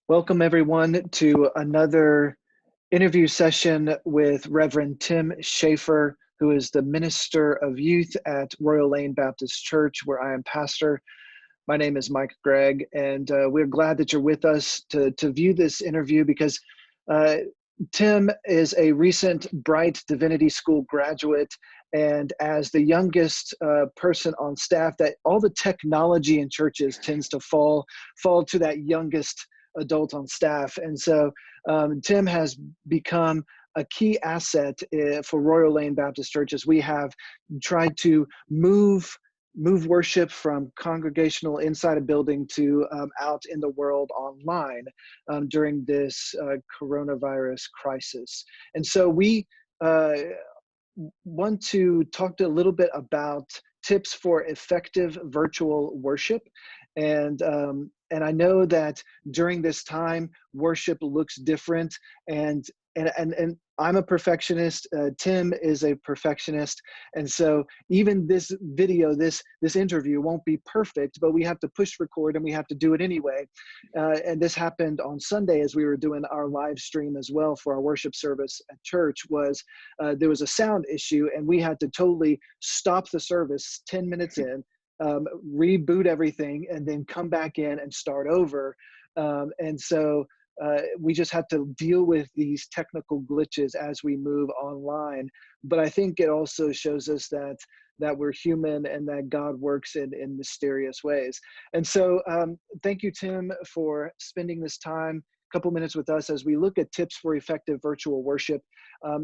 Welcome everyone to another interview session with Reverend Tim Schaefer, who is the Minister of Youth at Royal Lane Baptist Church, where I am pastor. My name is Gregg, and we're glad that you're with us to view this interview because Tim is a recent Bright Divinity School graduate, and as the youngest person on staff, that all the technology in churches tends to fall to that youngest adult on staff. And so Tim has become a key asset for Royal Lane Baptist Church as we have tried to move worship from congregational inside a building to out in the world online during this coronavirus crisis. And so we want to talk a little bit about tips for effective virtual worship. And I know that during this time, worship looks different, and I'm a perfectionist. Tim is a perfectionist, and so even this video, this interview won't be perfect, but we have to push record and we have to do it anyway. And this happened on Sunday as we were doing our live stream as well for our worship service at church. There was a sound issue, and we had to totally stop the service 10 minutes in. Reboot everything and then come back in and start over. And so we just had to deal with these technical glitches as we move online. But I think it also shows us that we're human and that God works in mysterious ways. And so thank you, Tim, for spending this time, a couple minutes with us as we look at tips for effective virtual worship.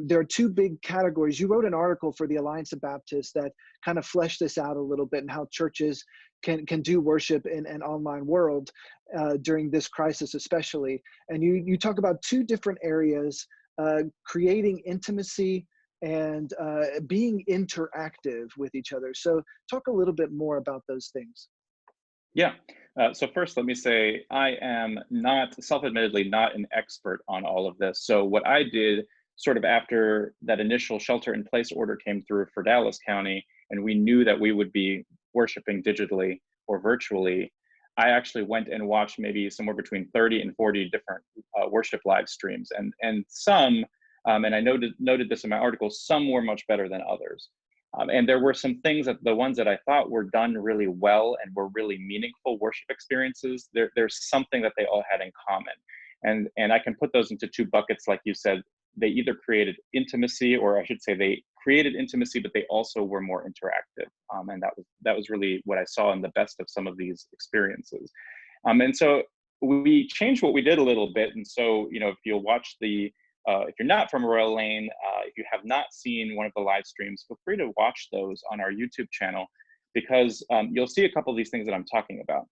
There are two big categories. You wrote an article for the Alliance of Baptists that kind of fleshed this out a little bit and how churches can do worship in an online world during this crisis especially. And you talk about two different areas, creating intimacy and being interactive with each other. So talk a little bit more about those things. Yeah. So first, let me say I am self-admittedly not an expert on all of this. So what I did sort of after that initial shelter-in-place order came through for Dallas County, and we knew that we would be worshiping digitally or virtually, I actually went and watched maybe somewhere between 30 and 40 different worship live streams, and some, and I noted this in my article, some were much better than others. And there were some things that the ones that I thought were done really well and were really meaningful worship experiences. There's something that they all had in common. And I can put those into two buckets, like you said. They either created intimacy, or I should say they created intimacy, but they also were more interactive. And that was really what I saw in the best of some of these experiences. And so we changed what we did a little bit. And so, if you'll watch if you're not from Royal Lane, if you have not seen one of the live streams, feel free to watch those on our YouTube channel, because you'll see a couple of these things that I'm talking about.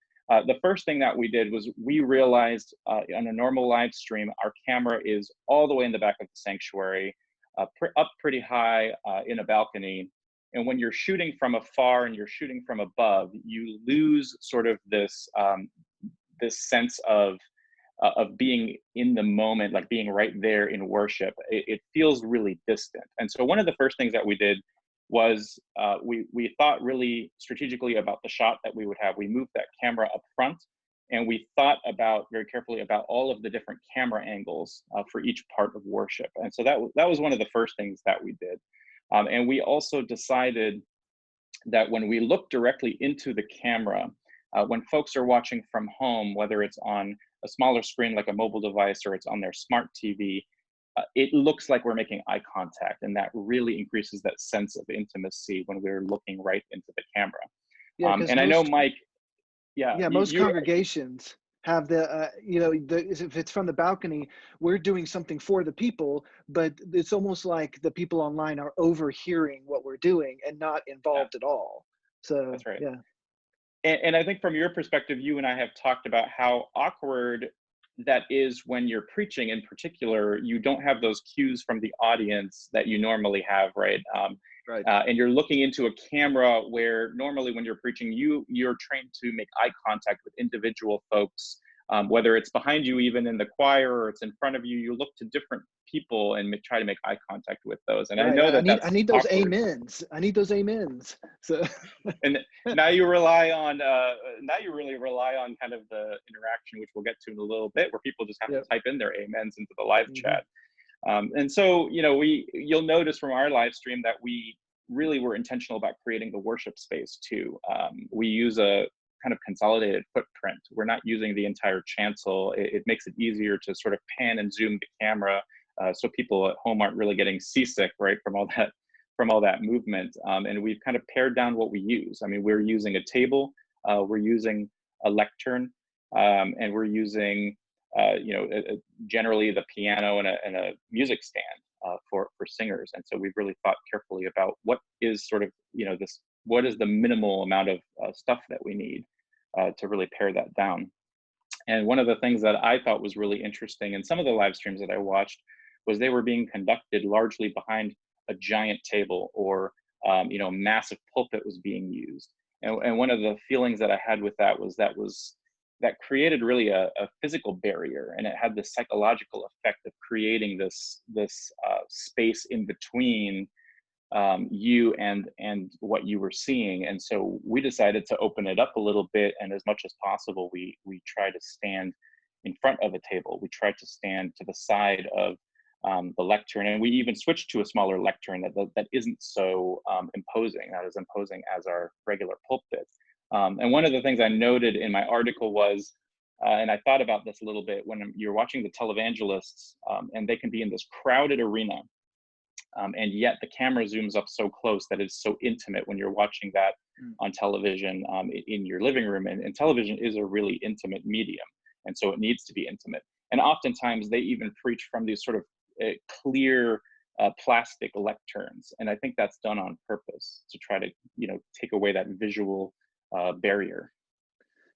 The first thing that we did was we realized on a normal live stream, our camera is all the way in the back of the sanctuary, up pretty high in a balcony. And when you're shooting from afar and you're shooting from above, you lose sort of this sense of being in the moment, like being right there in worship. It feels really distant. And so one of the first things that we did was we thought really strategically about the shot that we would have. We moved that camera up front, and we thought very carefully about all of the different camera angles for each part of worship. And so that was one of the first things that we did. And we also decided that when we look directly into the camera, when folks are watching from home, whether it's on a smaller screen like a mobile device or it's on their smart TV, it looks like we're making eye contact, and that really increases that sense of intimacy when we're looking right into the camera. Yeah, and I know, Mike, most congregations have if it's from the balcony, we're doing something for the people, but it's almost like the people online are overhearing what we're doing and not involved at all. So that's right. Yeah. And I think from your perspective, you and I have talked about how awkward that is when you're preaching. In particular, you don't have those cues from the audience that you normally have, right? Right. And you're looking into a camera where normally when you're preaching, you're trained to make eye contact with individual folks whether it's behind you, even in the choir, or it's in front of you, you look to different people and try to make eye contact with those. And I Right. know I that need I that's need those awkward. amens. I need those amens. So And now you rely on, now you really rely on kind of the interaction, which we'll get to in a little bit, where people just have to yep. type in their amens into the live Hmm. chat. And so, you'll notice from our live stream that we really were intentional about creating the worship space too. We use a kind of consolidated footprint. We're not using the entire chancel. It makes it easier to sort of pan and zoom the camera, so people at home aren't really getting seasick, right, from all that movement. And we've kind of pared down what we use. I mean, we're using a table, we're using a lectern, and we're using generally the piano and a music stand for singers. And so we've really thought carefully about what is sort of what is the minimal amount of stuff that we need to really pare that down. And one of the things that I thought was really interesting in some of the live streams that I watched was they were being conducted largely behind a giant table, or massive pulpit was being used. And one of the feelings that I had with that was that created really a physical barrier, and it had this psychological effect of creating this space in between you and what you were seeing. And so we decided to open it up a little bit, and as much as possible we try to stand in front of a table. We try to stand to the side of the lectern, and we even switched to a smaller lectern that isn't so imposing, not as imposing as our regular pulpit. And one of the things I noted in my article was, and I thought about this a little bit, when you're watching the televangelists, and they can be in this crowded arena, and yet the camera zooms up so close that it's so intimate when you're watching that Mm. on television, in your living room. And television is a really intimate medium, and so it needs to be intimate. And oftentimes they even preach from these sort of clear plastic lecterns, and I think that's done on purpose to try to take away that visual barrier.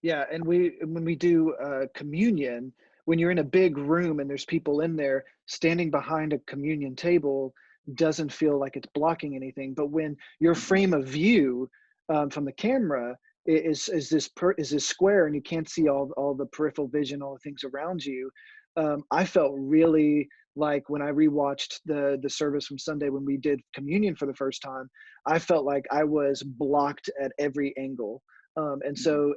Yeah, and when we do communion, when you're in a big room and there's people in there, standing behind a communion table doesn't feel like it's blocking anything. But when your Mhm. frame of view from the camera is this square and you can't see all the peripheral vision, all the things around you, I felt really like when I rewatched the service from Sunday when we did communion for the first time, I felt like I was blocked at every angle. And Mhm. so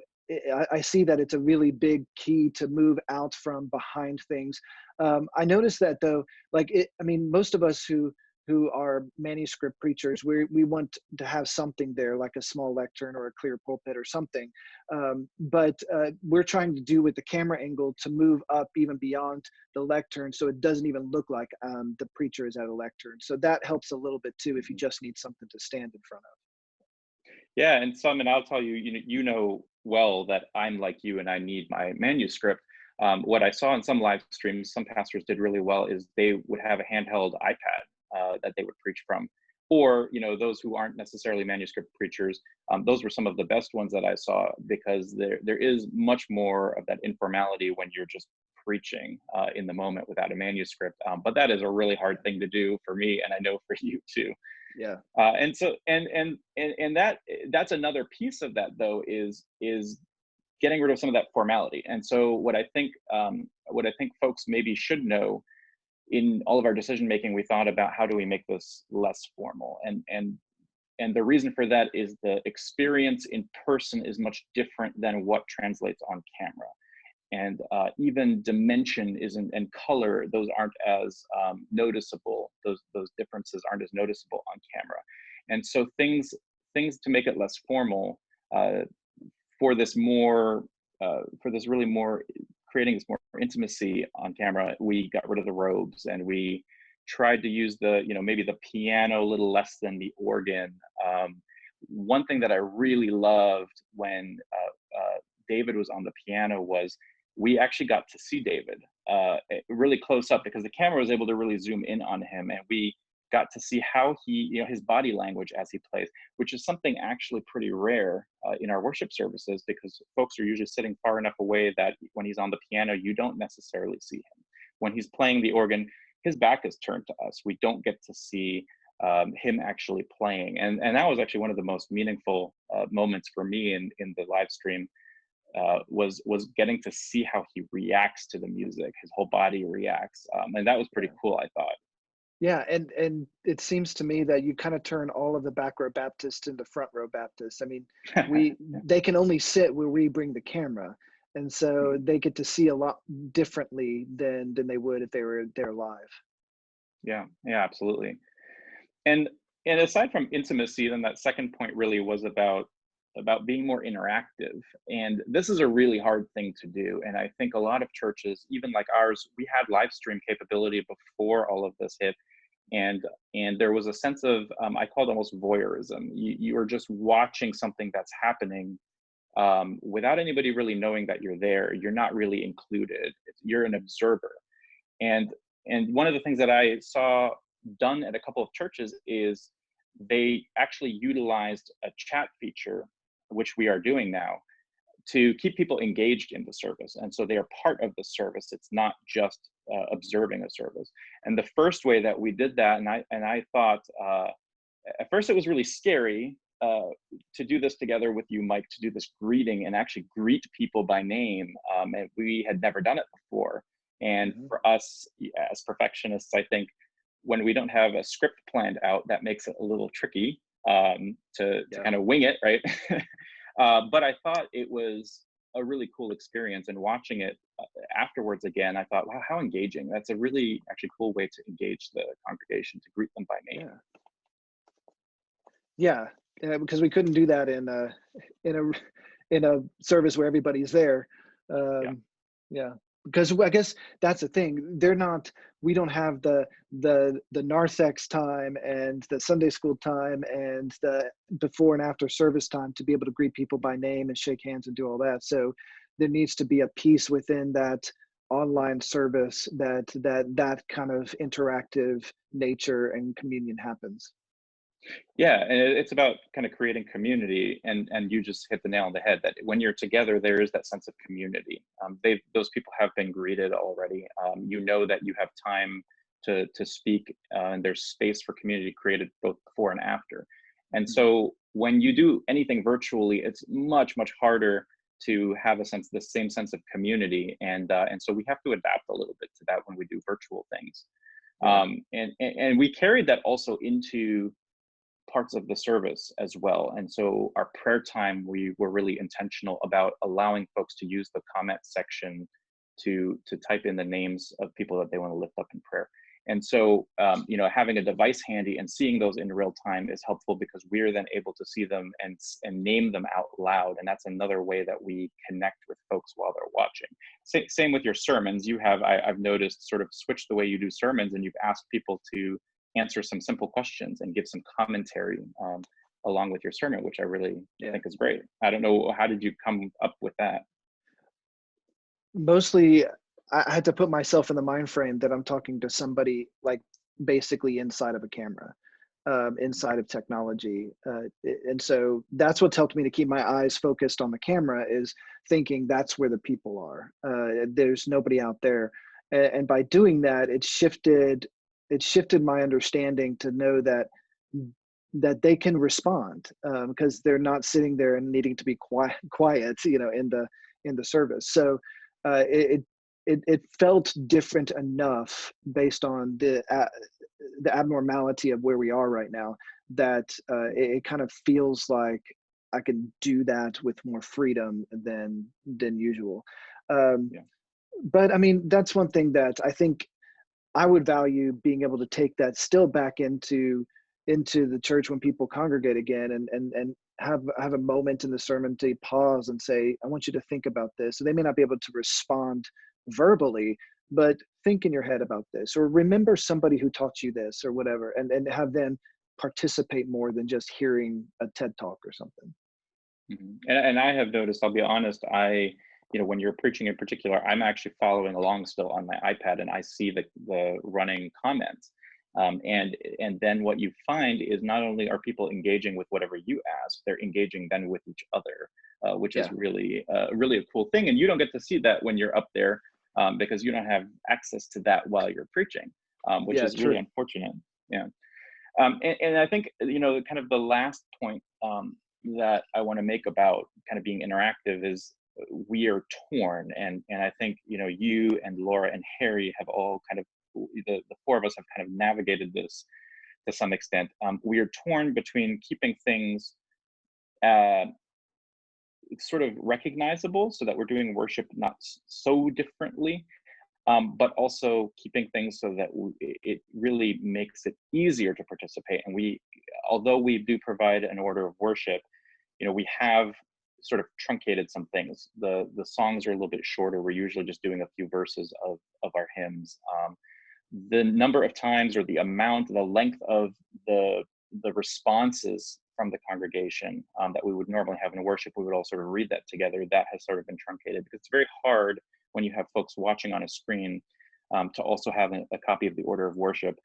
I see that it's a really big key to move out from behind things. I noticed that though, I mean, most of us who are manuscript preachers, we want to have something there, like a small lectern or a clear pulpit or something. But we're trying to do with the camera angle to move up even beyond the lectern, so it doesn't even look like the preacher is at a lectern. So that helps a little bit too if you Mhm. just need something to stand in front of. Yeah, and I'll tell you, you know well that I'm like you, and I need my manuscript. What I saw in some live streams, some pastors did really well, is they would have a handheld iPad that they would preach from, or those who aren't necessarily manuscript preachers. Those were some of the best ones that I saw, because there is much more of that informality when you're just preaching in the moment without a manuscript. But that is a really hard thing to do for me, and I know for you too. Yeah. And so and that's another piece of that, though, is getting rid of some of that formality. And so what I think folks maybe should know, in all of our decision making, we thought about how do we make this less formal. And the reason for that is the experience in person is much different than what translates on camera. And even dimension isn't, and color, those aren't as noticeable. Those differences aren't as noticeable on camera. And so things to make it less formal, uh, for this more for this really more creating this more intimacy on camera, we got rid of the robes, and we tried to use the maybe the piano a little less than the organ. One thing that I really loved when David was on the piano was we actually got to see David really close up, because the camera was able to really zoom in on him, and we got to see how he, his body language as he plays, which is something actually pretty rare in our worship services, because folks are usually sitting far enough away that when he's on the piano, you don't necessarily see him. When he's playing the organ, his back is turned to us. We don't get to see him actually playing. And that was actually one of the most meaningful moments for me in the live stream. was getting to see how he reacts to the music. His whole body reacts, and that was pretty Yeah. cool, I thought. Yeah, and it seems to me that you kind of turn all of the back row Baptists into front row Baptists. I mean, Yeah. they can only sit where we bring the camera, and so Mhm. they get to see a lot differently than they would if they were there live. Yeah, yeah, absolutely. And and aside from intimacy, then that second point really was about being more interactive. And this is a really hard thing to do. And I think a lot of churches, even like ours, we had live stream capability before all of this hit. And and there was a sense of I called almost voyeurism. You are just watching something that's happening without anybody really knowing that you're there. You're not really included. You're an observer. And and one of the things that I saw done at a couple of churches is they actually utilized a chat feature, which we are doing now, to keep people engaged in the service. And so they are part of the service. It's not just observing a service. And the first way that we did that, and I thought at first it was really scary to do this together with you, Mike, to do this greeting and actually greet people by name. And we had never done it before. And Hmm. for us as perfectionists, I think when we don't have a script planned out, that makes it a little tricky to Yeah. kind of wing it, right? But I thought it was a really cool experience. And watching it afterwards again, I thought, wow, how engaging. That's a really actually cool way to engage the congregation, to greet them by name. Yeah. Yeah, because we couldn't do that in a in a service where everybody's there. Yeah. Um, yeah, because I guess that's the thing. They're not. We don't have the narthex time and the Sunday school time and the before and after service time to be able to greet people by name and shake hands and do all that. So there needs to be a piece within that online service that kind of interactive nature and communion happens. Yeah, and it's about kind of creating community, and you just hit the nail on the head that when you're together, there is that sense of community. Those people have been greeted already. You know that you have time to speak, and there's space for community created both before and after. And Mhm. so when you do anything virtually, it's much harder to have the same sense of community, and so we have to adapt a little bit to that when we do virtual things. Yeah. And we carried that also into parts of the service as well. And so our prayer time, we were really intentional about allowing folks to use the comment section to type in the names of people that they want to lift up in prayer. And so, having a device handy and seeing those in real time is helpful because we're then able to see them and name them out loud. And that's another way that we connect with folks while they're watching. Same with your sermons. I've noticed, sort of switched the way you do sermons, and you've asked people to answer some simple questions and give some commentary along with your sermon, which I really Yeah. think is great. I don't know, how did you come up with that? Mostly, I had to put myself in the mind frame that I'm talking to somebody like basically inside of a camera, inside of technology, and so that's what's helped me to keep my eyes focused on the camera is thinking that's where the people are. There's nobody out there, and by doing that, it shifted my understanding to know that they can respond because they're not sitting there and needing to be quiet, in the service. So it felt different enough based on the abnormality of where we are right now that it kind of feels like I can do that with more freedom than usual. Um, Yeah. but I mean, that's one thing that I think I would value being able to take that still back into the church when people congregate again and have a moment in the sermon to pause and say, I want you to think about this. So they may not be able to respond verbally, but think in your head about this or remember somebody who taught you this or whatever, and have them participate more than just hearing a TED talk or something. And I have noticed, I'll be honest, when you're preaching in particular, I'm actually following along still on my iPad, and I see the running comments. And then what you find is not only are people engaging with whatever you ask, they're engaging then with each other, which is Yeah. really a cool thing. And you don't get to see that when you're up there because you don't have access to that while you're preaching, which Yeah, is really true. unfortunate. Yeah. And I think, kind of the last point that I want to make about kind of being interactive is we are torn, and I think, you know, you and Laura and Harry have all kind of, the four of us have kind of navigated this to some extent. We are torn between keeping things uh, sort of recognizable so that we're doing worship not so differently, but also keeping things so that it really makes it easier to participate. And we, although we do provide an order of worship, you know, we have sort of truncated some things. The songs are a little bit shorter. We're usually just doing a few verses of our hymns. The number of times, or the amount, the length of the responses from the congregation that we would normally have in worship, we would all sort of read that together. That has sort of been truncated, because it's very hard when you have folks watching on a screen to also have a copy of the order of worship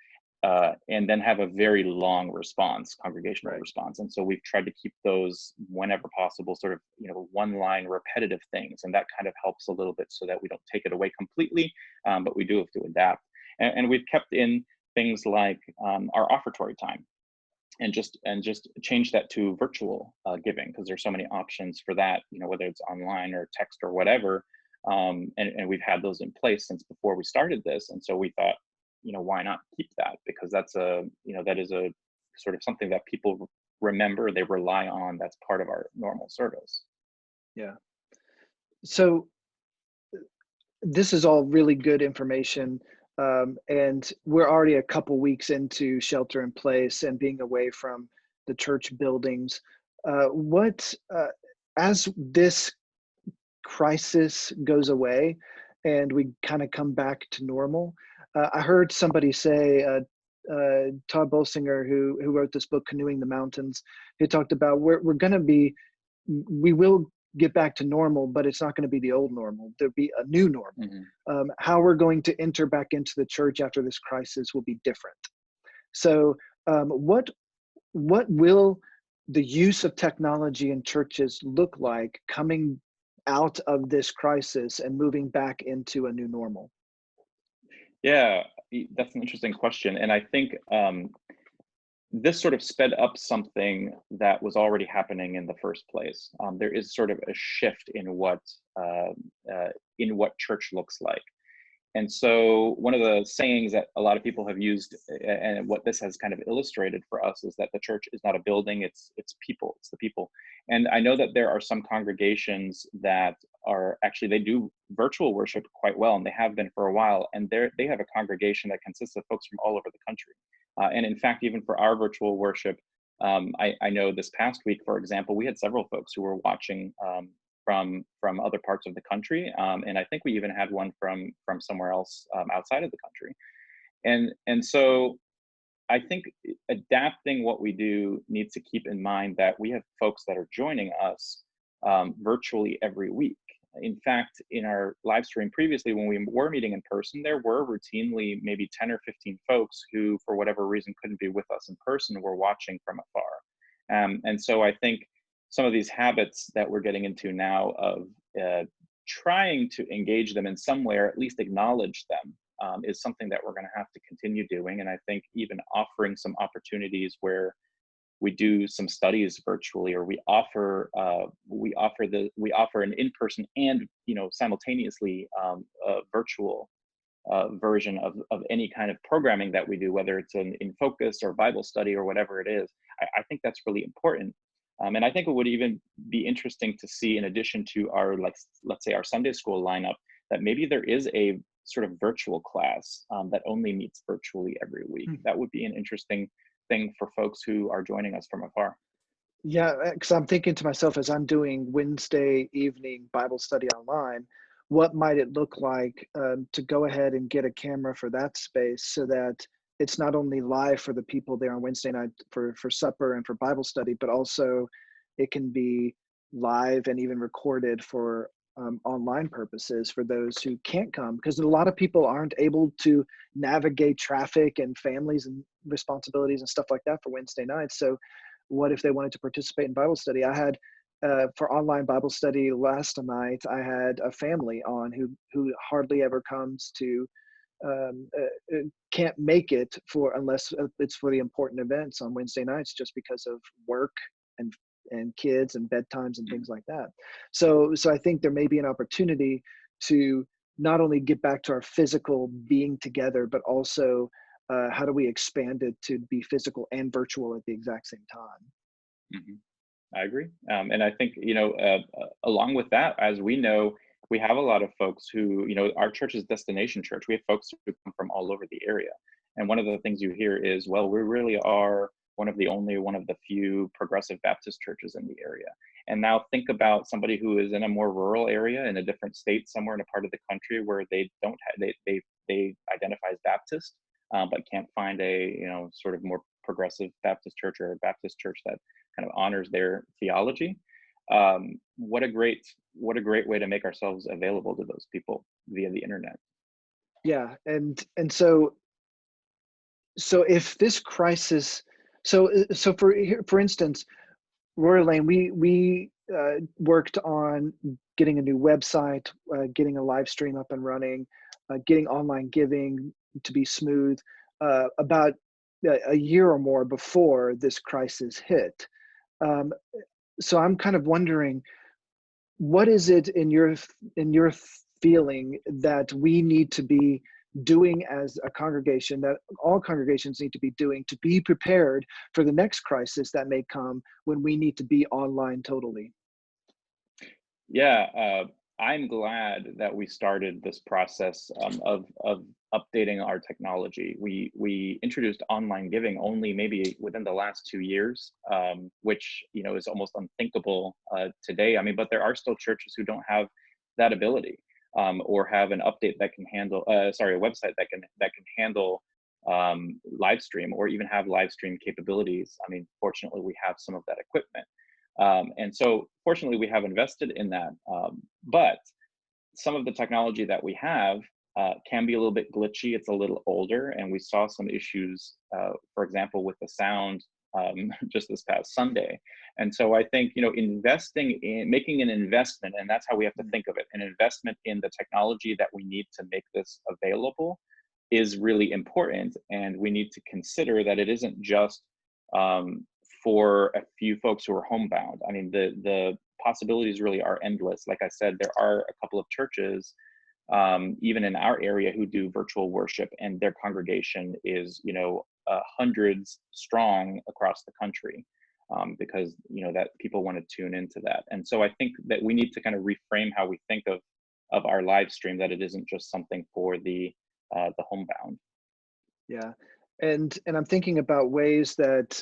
and then have a very long response, congregational response. And so we've tried to keep those, whenever possible, sort of, you know, one line repetitive things, and that kind of helps a little bit so that we don't take it away completely, but we do have to adapt. And we've kept in things like our offertory time, and just change that to virtual giving, because there's so many options for that, you know, whether it's online or text or whatever. And we've had those in place since before we started this, and so we thought, you know, why not keep that? Because that's a, you know, that is a sort of something that people remember, they rely on, that's part of our normal service. Yeah. So this is all really good information. And we're already a couple weeks into shelter in place and being away from the church buildings. As this crisis goes away and we kind of come back to normal, I heard somebody say, Todd Bolsinger, who wrote this book, Canoeing the Mountains, he talked about we will get back to normal, but it's not going to be the old normal. There'll be a new normal. Mm-hmm. How we're going to enter back into the church after this crisis will be different. So what will the use of technology in churches look like coming out of this crisis and moving back into a new normal? Yeah, that's an interesting question. And I think this sort of sped up something that was already happening in the first place. There is sort of a shift uh, in what church looks like. And so one of the sayings that a lot of people have used, and what this has kind of illustrated for us, is that the church is not a building, it's people, it's the people. And I know that there are some congregations that are actually, they do virtual worship quite well, and they have been for a while, and they have a congregation that consists of folks from all over the country. And in fact, even for our virtual worship, I know this past week, for example, we had several folks who were watching from other parts of the country, and I think we even had one from somewhere else outside of the country. And so I think adapting what we do needs to keep in mind that we have folks that are joining us virtually every week. In fact, in our live stream previously, when we were meeting in person, there were routinely maybe 10 or 15 folks who, for whatever reason, couldn't be with us in person, were watching from afar. And so I think some of these habits that we're getting into now of trying to engage them in some way, or at least acknowledge them, is something that we're going to have to continue doing. And I think even offering some opportunities where we do some studies virtually, or we offer an in-person and, you know, simultaneously a virtual version of any kind of programming that we do, whether it's in focus or Bible study or whatever it is. I think that's really important. And I think it would even be interesting to see, in addition to our, like, let's say our Sunday school lineup, that maybe there is a sort of virtual class that only meets virtually every week. That would be an interesting thing for folks who are joining us from afar. Yeah, because I'm thinking to myself, as I'm doing Wednesday evening Bible study online, what might it look like to go ahead and get a camera for that space, so that it's not only live for the people there on Wednesday night for supper and for Bible study, but also it can be live and even recorded for online purposes for those who can't come, because a lot of people aren't able to navigate traffic and families and responsibilities and stuff like that for Wednesday nights. So what if they wanted to participate in Bible study? I had for online Bible study last night, I had a family on who hardly ever comes to, can't make it for, unless it's for the important events on Wednesday nights, just because of work and and kids and bedtimes and things like that. So I think there may be an opportunity to not only get back to our physical being together, but also how do we expand it to be physical and virtual at the exact same time? Mhm. I agree. And I think, along with that, as we know, we have a lot of folks who, our church is destination church. We have folks who come from all over the area. And one of the things you hear is, well, we really are one of the few progressive Baptist churches in the area. And now think about somebody who is in a more rural area in a different state, somewhere in a part of the country where they don't have, they identify as Baptist, but can't find a, sort of more progressive Baptist church or a Baptist church that kind of honors their theology. What a great way to make ourselves available to those people via the internet. Yeah, and so if this crisis, so for instance, Royal Lane, we worked on getting a new website, getting a live stream up and running, getting online giving to be smooth, about a year or more before this crisis hit. Um, so I'm kind of wondering, what is it in your feeling that we need to be doing as a congregation, that all congregations need to be doing to be prepared for the next crisis that may come when we need to be online totally? Yeah, I'm glad that we started this process of updating our technology. We introduced online giving only maybe within the last 2 years, which is almost unthinkable today. I mean, but there are still churches who don't have that ability, or have an update that can handle, a website that can handle live stream, or even have live stream capabilities. I mean, fortunately, we have some of that equipment. And so, fortunately, we have invested in that. But some of the technology that we have can be a little bit glitchy. It's a little older, and we saw some issues, for example, with the sound just this past Sunday. And so, I think investing in making an investment, and that's how we have to think of it: an investment in the technology that we need to make this available is really important. And we need to consider that it isn't just um, for a few folks who are homebound. I mean, the possibilities really are endless. Like I said, there are a couple of churches, even in our area, who do virtual worship, and their congregation is, hundreds strong across the country, because that people want to tune into that. And so I think that we need to kind of reframe how we think of our live stream, that it isn't just something for the homebound. Yeah, and I'm thinking about ways that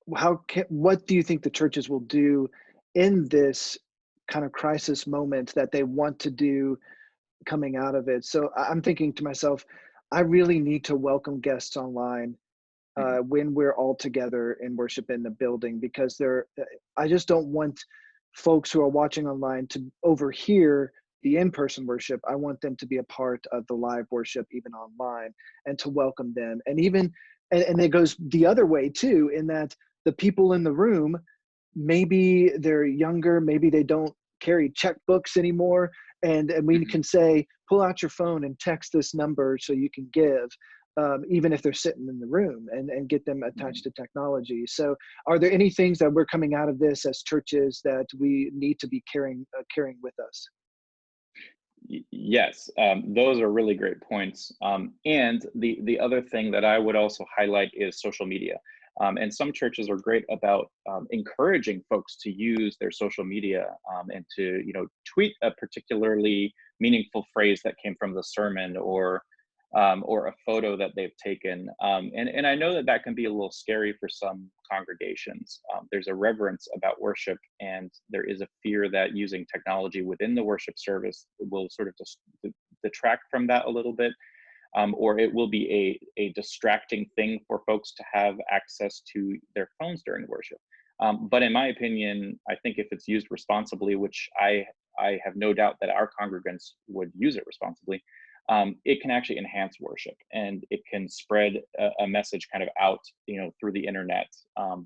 what do you think the churches will do in this kind of crisis moment that they want to do coming out of it? So I'm thinking to myself, I really need to welcome guests online Mhm. when we're all together in worship in the building, because I just don't want folks who are watching online to overhear the in-person worship. I want them to be a part of the live worship even online, and to welcome them. And even and it goes the other way too, in that the people in the room, maybe they're younger, maybe they don't carry checkbooks anymore, and we Mhm. can say, pull out your phone and text this number so you can give, even if they're sitting in the room, and get them attached Mhm. to technology. So are there any things that we're coming out of this as churches that we need to be carrying with us? Yes, those are really great points. And the other thing that I would also highlight is social media. And some churches are great about encouraging folks to use their social media, and to tweet a particularly meaningful phrase that came from the sermon, or a photo that they've taken. And I know that that can be a little scary for some congregations. There's a reverence about worship, and there is a fear that using technology within the worship service will sort of just detract from that a little bit, or it will be a distracting thing for folks to have access to their phones during worship. But in my opinion, I think if it's used responsibly, which I have no doubt that our congregants would use it responsibly, it can actually enhance worship, and it can spread a message kind of out, through the internet,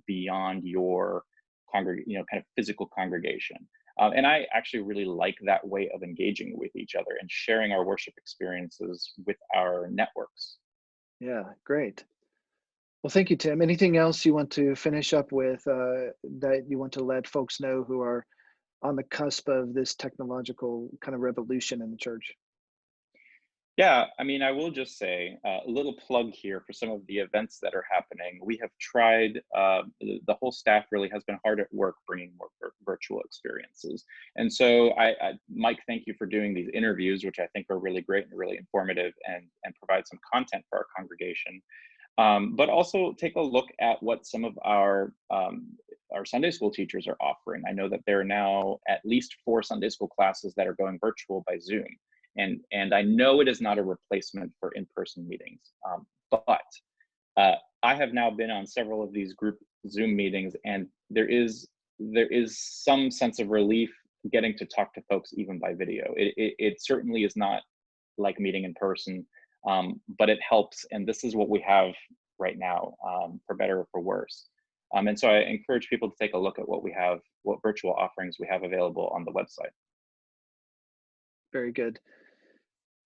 beyond your kind of physical congregation. And I actually really like that way of engaging with each other and sharing our worship experiences with our networks. Yeah, great. Well, thank you, Tim. Anything else you want to finish up with that you want to let folks know who are on the cusp of this technological kind of revolution in the church? Yeah, I mean, I will just say a little plug here for some of the events that are happening. We have tried, the whole staff really has been hard at work bringing more virtual experiences. And so, Mike, thank you for doing these interviews, which I think are really great and really informative and provide some content for our congregation. But also take a look at what some of our Sunday school teachers are offering. I know that there are now at least 4 Sunday school classes that are going virtual by Zoom, and I know it is not a replacement for in-person meetings, but I have now been on several of these group Zoom meetings, and there is some sense of relief getting to talk to folks even by video. It certainly is not like meeting in person, but it helps, and this is what we have right now, for better or for worse. And so I encourage people to take a look at what we have, what virtual offerings we have available on the website. Very good.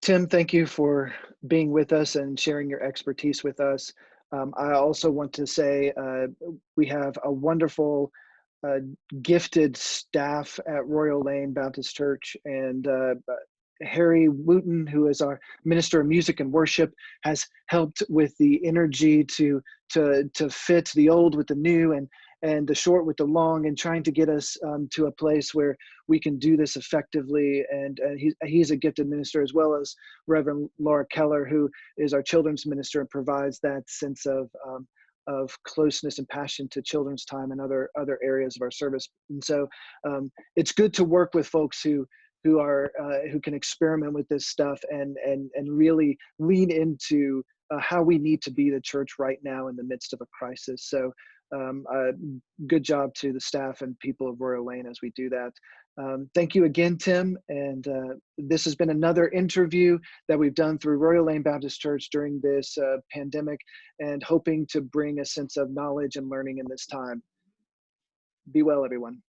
Tim, thank you for being with us and sharing your expertise with us. I also want to say we have a wonderful, uh, gifted staff at Royal Lane Baptist Church, and Harry Wooten, who is our minister of music and worship, has helped with the energy to fit the old with the new, and the short with the long, and trying to get us to a place where we can do this effectively. And he's a gifted minister, as well as Reverend Laura Keller, who is our children's minister and provides that sense of closeness and passion to children's time and other areas of our service. And so it's good to work with folks who can experiment with this stuff and really lean into how we need to be the church right now in the midst of a crisis. So good job to the staff and people of Royal Lane as we do that. Thank you again, Tim. And this has been another interview that we've done through Royal Lane Baptist Church during this pandemic, and hoping to bring a sense of knowledge and learning in this time. Be well, everyone.